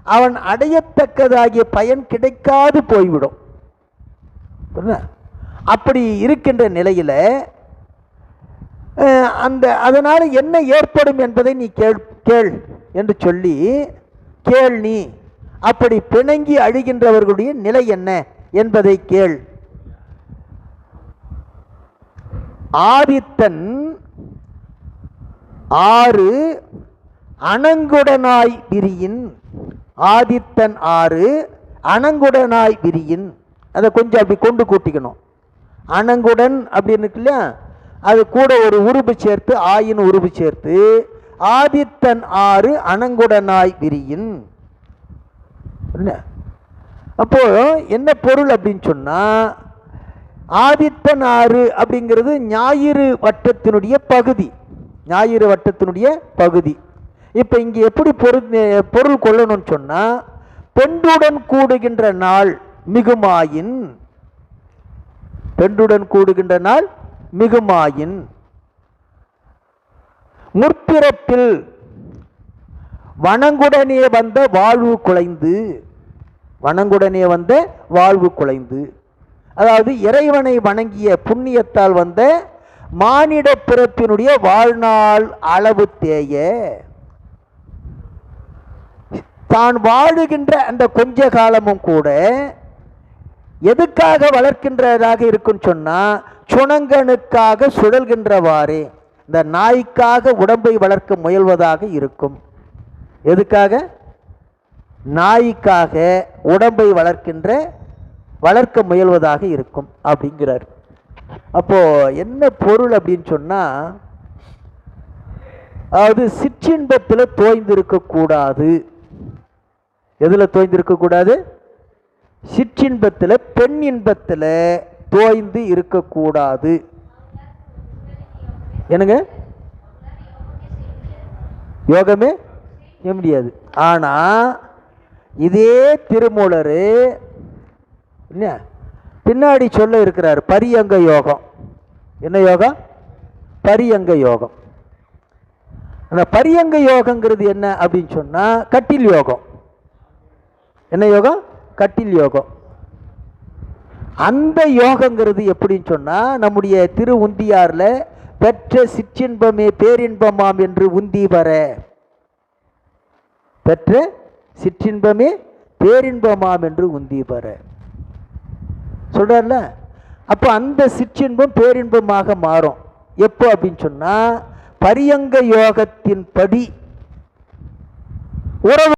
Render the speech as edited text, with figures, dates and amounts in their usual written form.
அவன் அடையத்தக்கதாகிய பயன் கிடைக்காது போய்விடும். அப்படி இருக்கின்ற நிலையில அதனால என்ன ஏற்படும் என்பதை நீ கேள் என்று சொல்லி கேள். நீ அப்படி பிணங்கி அழுகின்றவர்களுடைய நிலை என்ன என்பதை கேள். ஆதித்தன் 6 அணங்குடனாய் விரியின். ஆதித்தன் 6 அணங்குடனாய் விரியின். அதை கொஞ்சம் அப்படி கொண்டு கூட்டிக்கணும். அணங்குடன் அப்படின்னு இருக்கு இல்லையா, அது கூட ஒரு உருபு சேர்த்து ஆயின் உருபு சேர்த்து ஆதித்தன் 6 அணங்குடனாய் விரியின். அப்போ என்ன பொருள் அப்படின்னு சொன்னா, ஆதித்தன் 6 அப்படிங்கிறது ஞாயிறு வட்டத்தினுடைய பகுதி. ஞாயிறு வட்டத்தினுடைய பகுதி. இப்போ இங்கே எப்படி பொருள் கொள்ளணும்னு சொன்னா, பெண்டுடன் கூடுகின்ற நாள் மிகுமாயின். பெண்டுடன் கூடுகின்ற நாள் மிகுமாயின். முற்பிறப்பில் வணங்குடனே வந்த வாழ்வு குலைந்து. வணங்குடனே வந்த வாழ்வு குலைந்து, அதாவது இறைவனை வணங்கிய புண்ணியத்தால் வந்த மானிட பிறப்பினுடைய வாழ்நாள் அளவு தேய, தான் வாழுகின்ற அந்த கொஞ்ச காலமும் கூட எதுக்காக வளர்க்கின்றதாக இருக்குன்னு சொன்னா, சுணங்கனுக்காக சுழல்கின்றவாறே, இந்த நாய்க்காக உடம்பை வளர்க்க முயல்வதாக இருக்கும். எதுக்காக? நாய்க்காக உடம்பை வளர்க்க முயல்வதாக இருக்கும் அப்படிங்கிறார். அப்போ என்ன பொருள் அப்படின்னு சொன்னா, அதாவது சிற்றின்பத்தில் தோய்ந்திருக்க கூடாது. எதுல தோய்ந்திருக்க கூடாது? சிற்றின்பத்தில், பெண் இன்பத்தில் தோய்ந்து இருக்கக்கூடாது. என்னங்க? யோகமே முடியாது. ஆனா இதே திருமூலர் என்ன பின்னாடி சொல்ல இருக்கிறார், பரியங்க யோகம். என்ன யோகம்? பரியங்க யோகம். அந்த பரியங்க யோகங்கிறது என்ன அப்படின்னு சொன்னா, கட்டில் யோகம். என்ன யோகம்? கட்டில் யோகம். அந்த யோகங்கிறது எப்படின்னு சொன்னா, நம்முடைய திரு உந்தியார்ல பெற்ற சிற்றின்பமே பேரின்பமாம் என்று உந்தி வர, பெற்ற சிற்றின்பமே பேரின்பமாம் என்று உந்தி வர சொல்றார்ல. அப்போ அந்த சிற்றின்பம் பேரின்பமாக மாறும். எப்போ அப்படின்னு சொன்னா, பரியங்க யோகத்தின் படி உறவு